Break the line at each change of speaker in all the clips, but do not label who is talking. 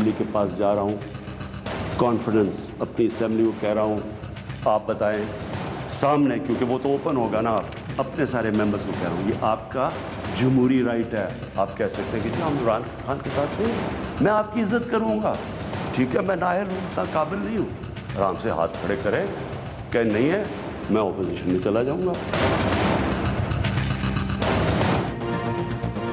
Assembly के पास जा रहा हूँ, कॉन्फिडेंस अपनी असम्बली को कह रहा हूँ, आप बताएं सामने, क्योंकि वो तो ओपन होगा ना, अपने सारे मेंबर्स को कह रहा हूँ, ये आपका जमहूरी राइट है। आप कह सकते हैं कि हम इमरान खान के साथ नहीं, मैं आपकी इज्जत करूँगा, ठीक है, मैं नाहल हूँ, इतना काबिल नहीं हूँ, आराम से हाथ खड़े करें, कह नहीं है मैं ऑपोजिशन में चला जाऊँगा।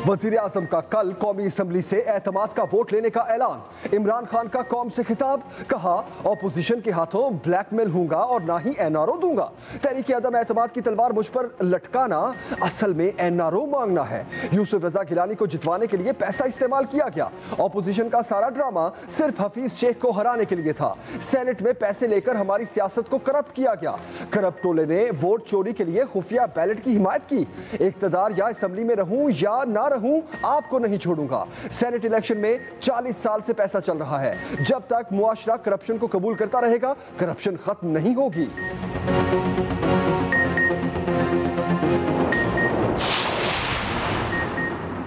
वज़ीर आज़म का कल कौमी असम्बली से एतमाद का वोट लेने का ऐलान। इमरान खान का कौम से खिताब, कहा ऑपोजिशन के हाथों ब्लैकमेल होगा और ना ही एनआरओ दूंगा। तहरीक अदम एतमाद की तलवार मुझ पर लटकाना असल में एनआरओ मांगना है। यूसुफ रजा गिलानी को जितवाने के लिए पैसा इस्तेमाल किया गया। ऑपोजिशन का सारा ड्रामा सिर्फ हफीज शेख को हराने के लिए था। सेनेट में पैसे लेकर हमारी सियासत को करप्ट किया गया। करप्ट टोले ने वोट चोरी के लिए खुफिया बैलेट की हिमायत की। इक्तदार या असम्बली में रहूं या ना हूं, आपको नहीं छोड़ूंगा। सेनेट इलेक्शन में 40 साल से पैसा चल रहा है। जब तक मुआशरा करप्शन को कबूल करता रहेगा, करप्शन खत्म नहीं होगी।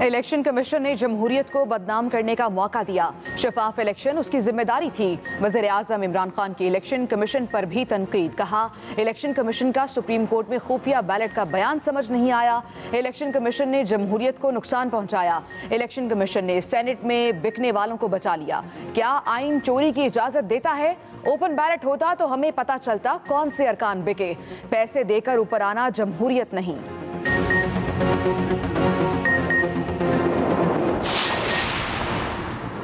इलेक्शन कमीशन ने जमहूरियत को बदनाम करने का मौका दिया। शफाफ इलेक्शन उसकी जिम्मेदारी थी। वज़ीर आज़म इमरान खान की इलेक्शन कमीशन पर भी तनकीद। कहा इलेक्शन कमीशन का सुप्रीम कोर्ट में खुफिया बैलेट का बयान समझ नहीं आया। इलेक्शन कमीशन ने जमहूरियत को नुकसान पहुंचाया। इलेक्शन कमीशन ने सेनेट में बिकने वालों को बचा लिया। क्या आइन चोरी की इजाजत देता है? ओपन बैलेट होता तो हमें पता चलता कौन से अरकान बिके। पैसे देकर ऊपर आना जमहूरियत नहीं।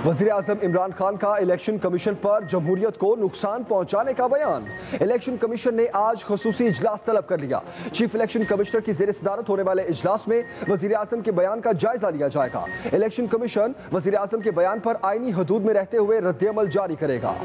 वज़ीर आज़म इमरान खान का इलेक्शन कमीशन पर जमहूरियत को नुकसान पहुंचाने का बयान। इलेक्शन कमीशन ने आज खसूसी इजलास तलब कर लिया। चीफ इलेक्शन कमिश्नर की ज़ेर सदारत होने वाले इजलास में वज़ीर आज़म के बयान का जायजा लिया जाएगा। इलेक्शन कमीशन वज़ीर आज़म के बयान पर आईनी हदूद में रहते हुए रद्द-ए-अमल जारी करेगा।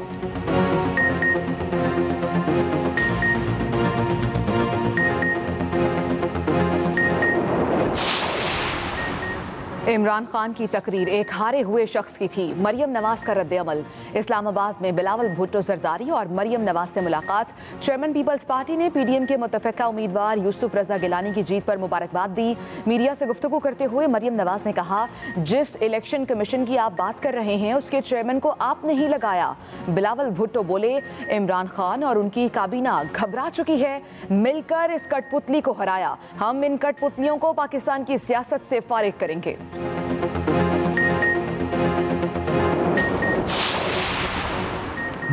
इमरान खान की तकरीर एक हारे हुए शख्स की थी। मरियम नवाज का रद्द-ए-अमल। इस्लामाबाद में बिलावल भुट्टो जरदारी और मरियम नवाज से मुलाकात। चेयरमैन पीपल्स पार्टी ने पीडीएम के मुतफ़िका उम्मीदवार यूसुफ रजा गिलानी की जीत पर मुबारकबाद दी। मीडिया से गुफ्तगू करते हुए मरियम नवाज ने कहा, जिस इलेक्शन कमीशन की आप बात कर रहे हैं उसके चेयरमैन को आपने ही लगाया। बिलावल भुट्टो बोले, इमरान खान और उनकी काबीना घबरा चुकी है। मिलकर इस कठपुतली को हराया। हम इन कठपुतलियों को पाकिस्तान की सियासत से फारिग करेंगे।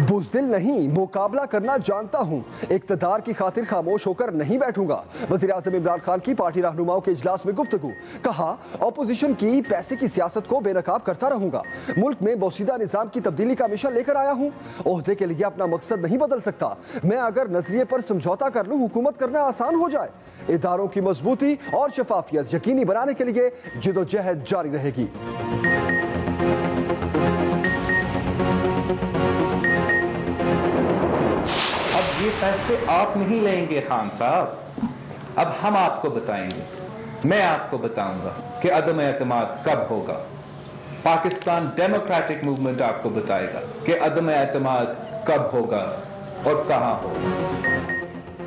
बुज़दिल नहीं, मुकाबला करना जानता हूं। इक़्तिदार की खातिर खामोश होकर नहीं बैठूंगा। वज़ीर आज़म इमरान खान की पार्टी रहनुमाओं के इजलास में गुफ्तगू। कहा ऑपोजिशन की पैसे की सियासत को बेनकाब करता रहूंगा। मुल्क में बोसीदा निज़ाम की तब्दीली का मिशन लेकर आया हूं। ओहदे के लिए अपना मकसद नहीं बदल सकता। मैं अगर नजरिए पर समझौता कर लूं, हुकूमत करना आसान हो जाए। इदारों की मजबूती और शफाफियत यकीनी बनाने के लिए जिदोजहद जारी रहेगी।
ये फैसले आप नहीं लेंगे खान साहब, अब हम आपको बताएंगे। मैं आपको बताऊंगा कि अदम एतमाद कब होगा। पाकिस्तान डेमोक्रेटिक मूवमेंट आपको बताएगा कि अदम एतमाद कब होगा और कहां होगा।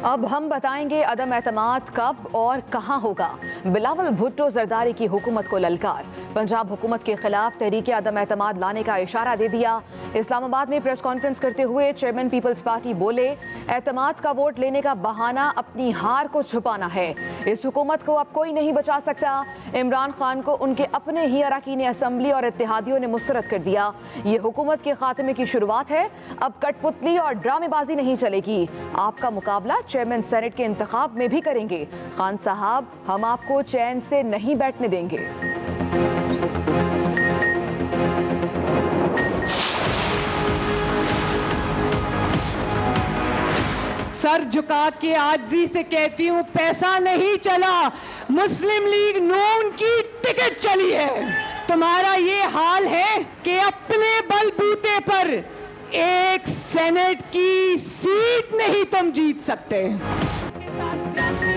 अब हम बताएंगे अदम एतमाद कब और कहां होगा। बिलावल भुट्टो जरदारी की हुकूमत को ललकार। पंजाब हुकूमत के खिलाफ तहरीक अदम एतमाद लाने का इशारा दे दिया। इस्लामाबाद में प्रेस कॉन्फ्रेंस करते हुए चेयरमैन पीपल्स पार्टी बोले, एतमाद का वोट लेने का बहाना अपनी हार को छुपाना है। इस हुकूमत को अब कोई नहीं बचा सकता। इमरान खान को उनके अपने ही अरकान असम्बली और इत्तेहादियों ने मुस्तरद कर दिया। ये हुकूमत के खात्मे की शुरुआत है। अब कठपुतली और ड्रामेबाजी नहीं चलेगी। आपका मुकाबला चेयरमैन सेनेट के इंतखाब में भी करेंगे। खान साहब, हम आपको चैन से नहीं बैठने देंगे।
सर झुका के आजिज़ी से कहती हूँ, पैसा नहीं चला, मुस्लिम लीग नून की टिकट चली है। तुम्हारा ये हाल है कि अपने बलबूते पर एक सेनेट की सीट नहीं तुम जीत सकते।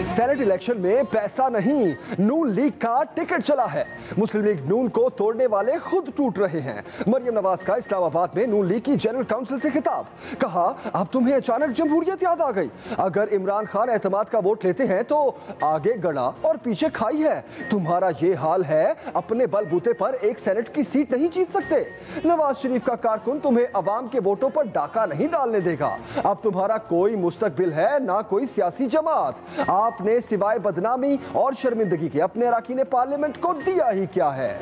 सेनेट इलेक्शन में पैसा नहीं, नून लीग का टिकट चला है। मुस्लिम लीग नून को तोड़ने वाले खुद टूट रहे हैं। मरियम नवाज का इस्लामाबाद में नून लीग की जनरल काउंसिल से खिताब, कहा अब तुम्हें अचानक जमहूरियत याद आ गई। अगर इमरान खान एतमाद का वोट लेते हैं तो आगे गड़ा और पीछे खाई है। तुम्हारा ये हाल है, अपने बलबूते पर एक सेनेट की सीट नहीं जीत सकते। नवाज शरीफ का कारकुन तुम्हें अवाम के वोटों पर डाका नहीं डालने देगा। अब तुम्हारा कोई मुस्तकबिल है ना कोई सियासी जमात। आपने सिवाय बदनामी और शर्मिंदगी के अपने अराकीन पार्लियामेंट को दिया ही क्या है।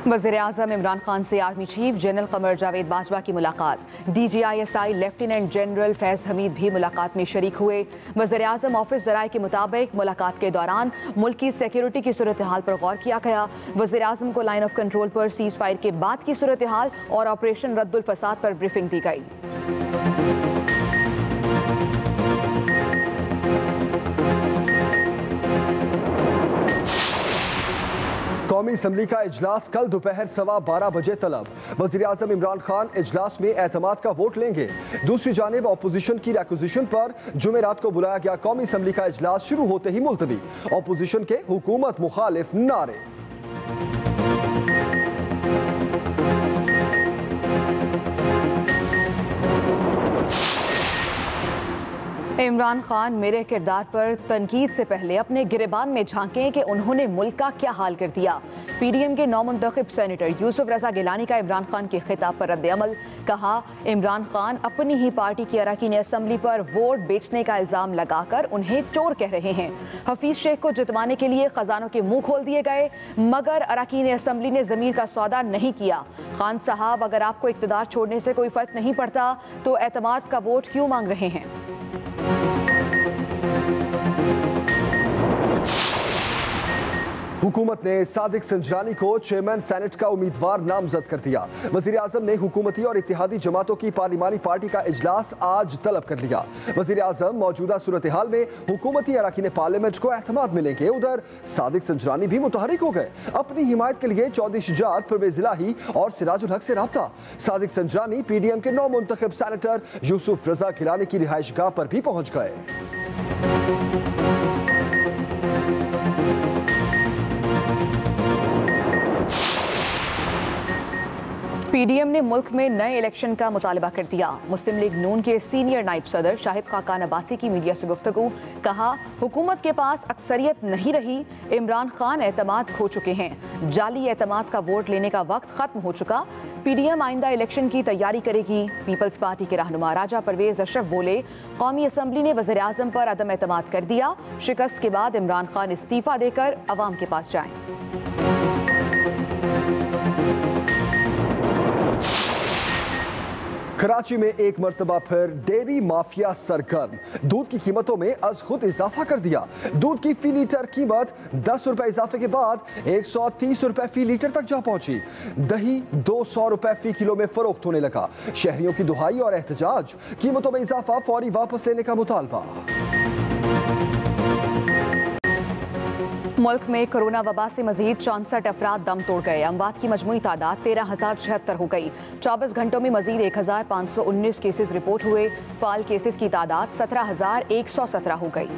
वज़ीर-ए-आज़म इमरान खान से army chief general Qamar Javed Bajwa की मुलाकात। DGISI lieutenant general Faiz Hamid भी मुलाकात में शरीक हुए। वज़ीर-ए-आज़म ऑफिस ज़राए के मुताबिक मुलाकात के दौरान मुल्क की सिक्योरिटी की सूरत हाल पर गौर किया गया। वज़ीर-ए-आज़म को लाइन ऑफ कंट्रोल पर सीज फायर के बाद की सूरत हाल और ऑपरेशन रद्दुल फसाद पर ब्रीफिंग दी गई।
कौमी असम्बली का इजलास कल दोपहर 12:15 बजे तलब। वज़ीर-ए-आज़म इमरान खान इजलास में एतमाद का वोट लेंगे। दूसरी जानिब अपोजिशन की रिक्विजिशन पर जुमेरात को बुलाया गया कौमी असम्बली का इजलास शुरू होते ही मुलतवी। अपोजिशन के हुकूमत मुखालिफ नारे।
इमरान खान मेरे किरदार पर तनकीद से पहले अपने गिरेबान में झांकें कि उन्होंने मुल्क का क्या हाल कर दिया। PDM के नौमुंतखब सेनेटर यूसुफ रजा गिलानी का इमरान खान के खिताब पर रद्द-ए-अमल, कहा इमरान खान अपनी ही पार्टी की अरकान असम्बली पर वोट बेचने का इल्ज़ाम लगाकर उन्हें चोर कह रहे हैं। हफीज शेख को जितवाने के लिए खजानों के मुंह खोल दिए गए, मगर अरकान असम्बली ने ज़मीर का सौदा नहीं किया। खान साहब, अगर आपको इक़्तिदार छोड़ने से कोई फ़र्क नहीं पड़ता तो एतमाद का वोट क्यों मांग रहे हैं?
हुकूमत ने सादिक संजरानी को चेयरमैन सेनेट का उम्मीदवार नामजद कर दिया। वज़ीर-ए-आज़म ने हुकूमती और इत्तेहादी जमातों की पार्लिमानी पार्टी का इजलास आज तलब कर लिया। वज़ीर-ए-आज़म मौजूदा सूरत हाल में हुकूमती अरकान पार्लियामेंट को एतमाद मिलेंगे। उधर सादिक संजरानी भी मुतहरिक हो गए। अपनी हिमायत के लिए चौधरी शुजात, परवेज इलाही और सिराजुल हक से राब्ता। सादिक संजरानी PDM के नौमुंतखब सेनेटर यूसुफ रजा गिलानी की रिहाइश गाह पर भी पहुंच गए।
PDM ने मुल्क में नए इलेक्शन का मुतालबा कर दिया। मुस्लिम लीग नून के सीनियर नायब सदर शाहिद खाकान अब्बासी की मीडिया से गुफ्तगू, कहा हुकूमत के पास अक्सरियत नहीं रही, इमरान खान एतमाद खो चुके हैं। जाली एतमाद का वोट लेने का वक्त खत्म हो चुका। PDM आइंदा इलेक्शन की तैयारी करेगी। पीपल्स पार्टी के रहनुमा राजा परवेज अशरफ बोले, कौमी असम्बली ने वज़ीर-ए-आज़म पर अदम एतमाद कर दिया। शिकस्त के बाद इमरान खान इस्तीफा देकर अवाम के पास जाएं।
कराची में एक मरतबा फिर डेयरी माफिया सरगर्म। दूध की कीमतों में अज खुद इजाफा कर दिया। दूध की फी लीटर कीमत 10 रुपए इजाफे के बाद 130 रुपए फी लीटर तक जा पहुंची। दही 200 रुपए फी किलो में फरोख्त होने लगा। शहरियों की दुहाई और एहतजाज, कीमतों में इजाफा फौरी वापस लेने का मुतालबा।
मुल्क में कोरोना वबा से मजीद 64 अफराद दम तोड़ गए। अमवात की मजमूई तादाद 13,076 हो गई। 24 घंटों में मजीद 1,519 केसेस रिपोर्ट हुए। फाल केसेस की तादाद 17,117 हो गई।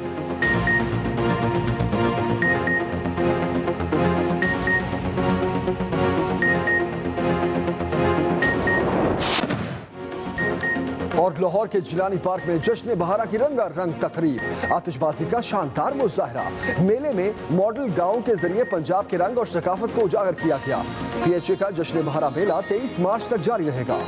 और लाहौर के जिलानी पार्क में जश्न बहारा की रंगारंग तकरीब, आतिशबाजी का शानदार मुजाहरा। मेले में मॉडल गाँव के जरिए पंजाब के रंग और सकाफत को उजागर किया गया। PHA का जश्न बहारा मेला 23 मार्च तक जारी रहेगा।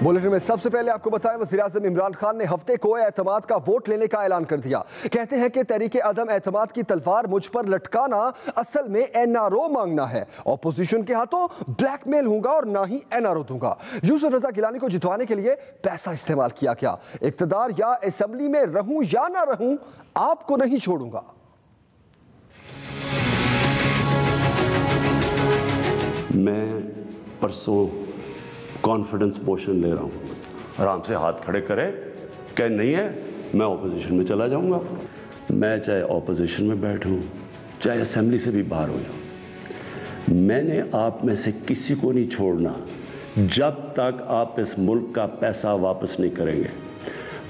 बुलेटिन में सबसे पहले आपको बताएं, वज़ीर-ए-आज़म इमरान खान ने हफ्ते को एतमाद का वोट लेने का ऐलान कर दिया। कहते हैं कि तहरीके अदम एतमाद की तलवार मुझ पर लटकाना असल में NRO मांगना है। ऑपोजिशन के हाथों ब्लैकमेल होगा और ना ही NRO दूंगा। यूसुफ रजा गिलानी को जितवाने के लिए पैसा इस्तेमाल किया गया। इक़्तिदार या असेंबली में रहूं या ना रहूं, आपको नहीं छोड़ूंगा।
मैं परसों कॉन्फिडेंस पोषण ले रहा हूँ। आराम से हाथ खड़े करे, कह नहीं है मैं ऑपोजिशन में चला जाऊँगा। मैं चाहे ऑपोजिशन में बैठूँ, चाहे असेंबली से भी बाहर हो जाऊँ, मैंने आप में से किसी को नहीं छोड़ना जब तक आप इस मुल्क का पैसा वापस नहीं करेंगे।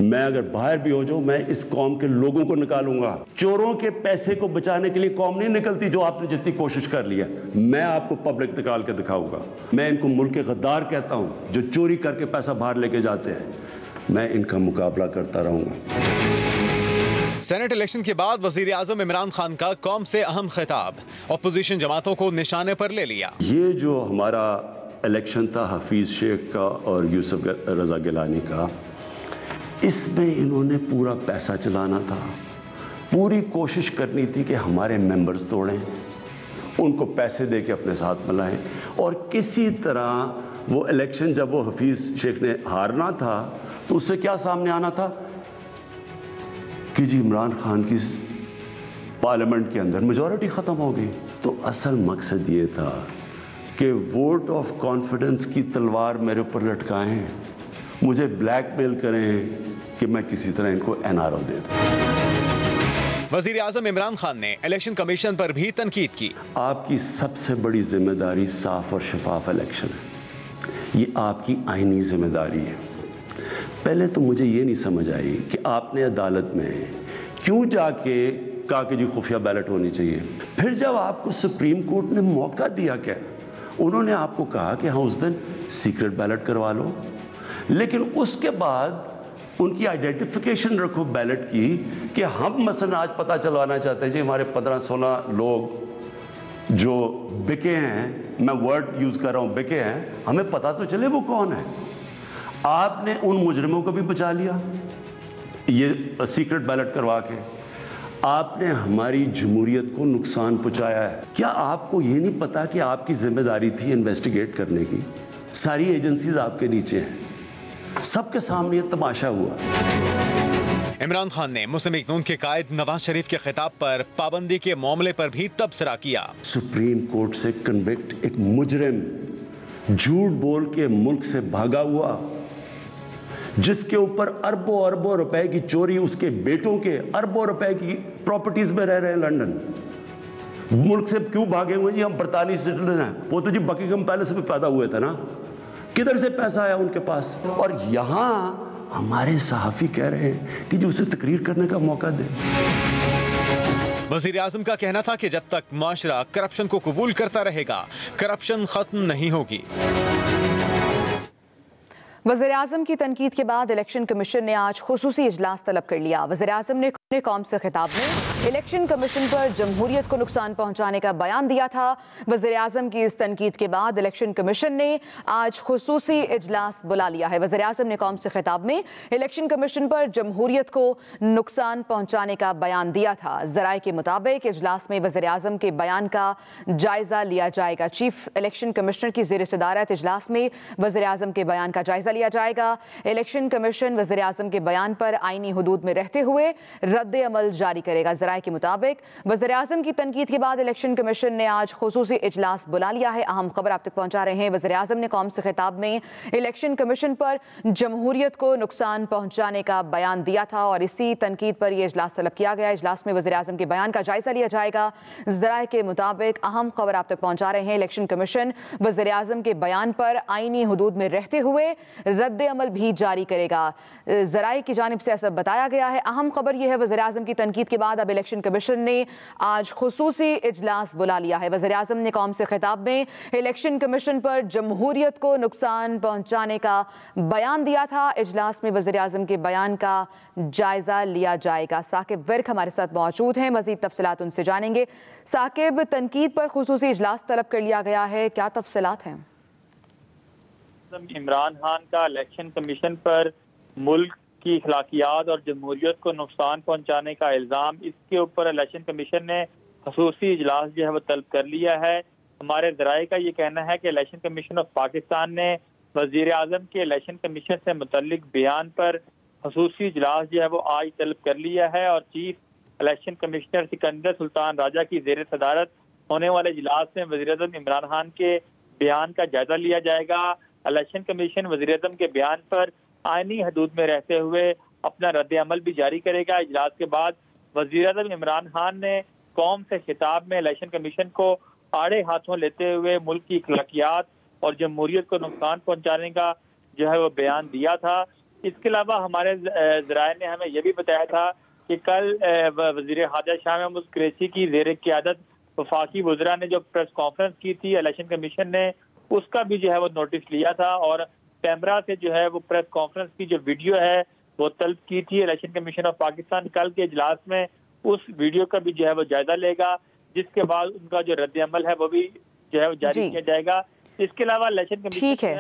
मैं अगर बाहर भी हो जाऊं, मैं इस कौम के लोगों को निकालूंगा। चोरों के पैसे को बचाने के लिए कौम नहीं निकलती, जो आपने जितनी कोशिश कर ली है। मैं आपको पब्लिक निकाल के दिखाऊंगा। मैं इनको मुल्क के गद्दार कहता हूं, जो चोरी करके पैसा बाहर लेके जाते हैं। मैं इनका मुकाबला करता रहूंगा।
सेनेट इलेक्शन के बाद वजीर आजम इमरान खान का कौम से अहम खिताब, अपोजिशन जमातों को निशाने पर ले लिया।
ये जो हमारा इलेक्शन था हफीज़ शेख का और यूसुफ रज़ा गिलानी का, इसमें इन्होंने पूरा पैसा चलाना था। पूरी कोशिश करनी थी कि हमारे मेंबर्स तोड़ें, उनको पैसे दे के अपने साथ मिलाएं, और किसी तरह वो इलेक्शन जब वो हफीज़ शेख ने हारना था तो उससे क्या सामने आना था कि जी इमरान खान की पार्लियामेंट के अंदर मेजॉरिटी ख़त्म हो गई। तो असल मकसद ये था कि वोट ऑफ कॉन्फिडेंस की तलवार मेरे ऊपर लटकाएं, मुझे ब्लैकमेल करें कि मैं किसी तरह इनको एनआरओ दे दूं।
वजीर आजम इमरान खान ने इलेक्शन कमीशन पर भी तनकीद की।
आपकी सबसे बड़ी जिम्मेदारी साफ और शफाफ इलेक्शन है, ये आपकी आईनी जिम्मेदारी है। पहले तो मुझे ये नहीं समझ आई कि आपने अदालत में क्यों जाके कहा कि जी खुफिया बैलेट होनी चाहिए। फिर जब आपको सुप्रीम कोर्ट ने मौका दिया, क्या उन्होंने आपको कहा कि हाँ उस दिन सीक्रेट बैलेट करवा लो, लेकिन उसके बाद उनकी आइडेंटिफिकेशन रखो बैलेट की कि हम मसलन आज पता चलवाना चाहते हैं जी हमारे 15-16 लोग जो बिके हैं, मैं वर्ड यूज़ कर रहा हूँ बिके हैं, हमें पता तो चले वो कौन है। आपने उन मुजरिमों को भी बचा लिया ये सीक्रेट बैलेट करवा के। आपने हमारी जमहूरियत को नुकसान पहुँचाया है। क्या आपको ये नहीं पता कि आपकी जिम्मेदारी थी इन्वेस्टिगेट करने की? सारी एजेंसीज आपके नीचे हैं, सबके सामने ये तमाशा हुआ।
इमरान खान ने मुस्लिम लीग नून के कायद नवाज शरीफ के खिताब पर पाबंदी के मामले पर भी तबसरा किया।
सुप्रीम कोर्ट से कन्विक्ट एक मुजरिम झूठ बोल के मुल्क से भागा हुआ, जिसके ऊपर अरबों अरबों रुपए की चोरी, उसके बेटों के अरबों रुपए की प्रॉपर्टीज में रह रहे हैं लंदन। मुल्क से क्यों भागे हुए जी? हम बरतानी सिटीजन हैं। वो तो जी बकिंघम पैलेस में पैदा हुए थे ना, किधर से पैसा आया उनके पास? और यहाँ हमारे सहाफ़ी कह रहे हैं कि जो उसे तकरीर करने का मौका दे।
वज़ीर आज़म का कहना था कि जब तक माशरा करप्शन को कबूल करता रहेगा, करप्शन खत्म नहीं होगी।
वज़ीर आज़म की तनकीद के बाद इलेक्शन कमीशन ने आज खुसूसी इजलास तलब कर लिया। वज़ीर आज़म ने अपने कौम से खिताब में इलेक्शन कमीशन पर जमहूरियत को नुकसान पहुंचाने का बयान दिया था। वज़ीर आज़म की इस तनकीद के बाद इलेक्शन कमीशन ने आज खुसूसी इजलास बुला लिया है। वज़ीर आज़म ने कौम से खिताब में इलेक्शन कमीशन पर जमहूरियत को नुकसान पहुंचाने का बयान दिया था। ज़राए के मुताबिक इजलास में वज़ीर आज़म के बयान का जायज़ा लिया जाएगा। चीफ इलेक्शन कमिश्नर की ज़ेर सदारत इजलास में वज़ीर आज़म के बयान का जायज़ा लिया जाएगा। इलेक्शन कमीशन वज़ीर आज़म के बयान पर आईनी हुदूद में रहते हुए रद्द अमल जारी करेगा। ज़राए के मुताबिक वज़ीर आज़म की तनकीद के बाद इलेक्शन कमीशन ने आज खुसूसी इजलास बुला लिया है। अहम खबर आप तक पहुंचा रहे हैं। वज़ीर आज़म ने कौम से खिताब में इलेक्शन कमीशन पर जमहूरियत को नुकसान पहुंचाने का बयान दिया था और इसी तनकीद पर यह इजलास तलब किया गया। इजलास में वज़ीर आज़म के बयान का जायज़ा लिया जाएगा। ज़राए के मुताबिक अहम खबर आप तक पहुंचा रहे हैं। इलेक्शन कमीशन वज़ीर आज़म के बयान पर आईनी हुदूद में रहते हुए रद्द अमल भी जारी करेगा। ज़राए की जानिब से ऐसा बताया गया है। अहम खबर यह है, वज़ीर आज़म की तनकीद के बाद अब इलेक्शन कमीशन ने आज खुसूसी इजलास बुला लिया है। वज़ीर आज़म ने कौम से खिताब में इलेक्शन कमीशन पर जमहूरियत को नुकसान पहुंचाने का बयान दिया था। इजलास में वज़ीर आज़म के बयान का जायज़ा लिया जाएगा। साकिब विर्क हमारे साथ मौजूद हैं, मज़ीद तफसीलात उनसे जानेंगे। साकिब, तनकीद पर खुसूसी इजलास तलब कर लिया गया है, क्या तफसीलात हैं?
इमरान खान का इलेक्शन कमीशन पर मुल्क की अखलाकियात और जमहूरियत को नुकसान पहुंचाने का इल्ज़ाम, इसके ऊपर इलेक्शन कमीशन ने खसूसी इजलास जो है वो तलब कर लिया है। हमारे ज़राए का ये कहना है कि इलेक्शन कमीशन ऑफ पाकिस्तान ने वज़ीर आज़म के इलेक्शन कमीशन से मुतल्लिक बयान पर खसूसी इजलास जो है वो आज तलब कर लिया है और chief election commissioner Sikandar Sultan Raja की ज़ेर सदारत होने वाले इजलास में वज़ीर आज़म इमरान खान के बयान का जायज़ा लिया जाएगा। इलेक्शन कमीशन वज़ीर-ए-आज़म के बयान पर आईनी हदूद में रहते हुए अपना रद्द अमल भी जारी करेगा। इजलास के बाद वज़ीर-ए-आज़म इमरान खान ने कौम से खिताब में इलेक्शन कमीशन को आड़े हाथों लेते हुए मुल्क की अखलाकियात और जमहूरियत को नुकसान पहुंचाने का जो है वो बयान दिया था। इसके अलावा हमारे ज़राए ने हमें यह भी बताया था कि कल वज़ीर हाजा शाह महमूद कुरैशी की ज़ेर क़ियादत वफाकी वज़रा ने जो प्रेस कॉन्फ्रेंस की थी, इलेक्शन कमीशन ने उसका भी जो है वो नोटिस लिया था और कैमरा से जो है वो प्रेस कॉन्फ्रेंस की जो वीडियो है वो तलब की थी। इलेक्शन कमीशन ऑफ पाकिस्तान कल के इजलास में उस वीडियो का भी जो है वो जायजा लेगा, जिसके बाद उनका जो रद्द अमल है वो भी जो है वो जारी किया जाएगा। इसके अलावा इलेक्शन कमीशन